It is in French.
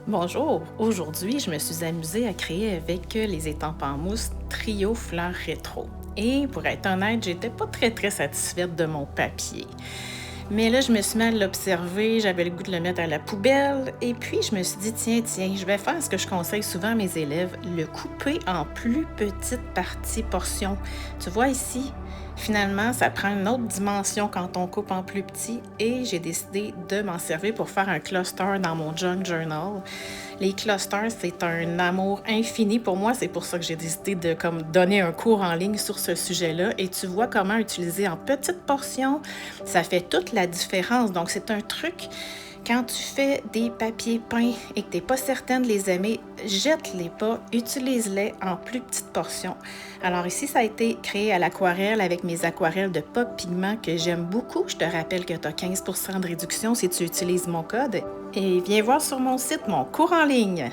Bonjour, aujourd'hui je me suis amusée à créer avec les étampes en mousse Trio Fleurs Rétro. Et pour être honnête, j'étais pas très satisfaite de mon papier. Mais là, je me suis mis à l'observer, j'avais le goût de le mettre à la poubelle. Et puis, je me suis dit, tiens, je vais faire ce que je conseille souvent à mes élèves, le couper en plus petites parties, portions. Tu vois ici, finalement, ça prend une autre dimension quand on coupe en plus petit. Et j'ai décidé de m'en servir pour faire un cluster dans mon junk journal. Les clusters, c'est un amour infini pour moi. C'est pour ça que j'ai décidé de comme donner un cours en ligne sur ce sujet-là. Et tu vois comment utiliser en petites portions, ça fait toute la différence. Donc, c'est un truc, quand tu fais des papiers peints et que tu n'es pas certaine de les aimer, jette-les pas, utilise-les en plus petites portions. Alors ici, ça a été créé à l'aquarelle avec mes aquarelles de Pop Pigment que j'aime beaucoup. Je te rappelle que tu as 15 de réduction si tu utilises mon code. Et viens voir sur mon site mon cours en ligne.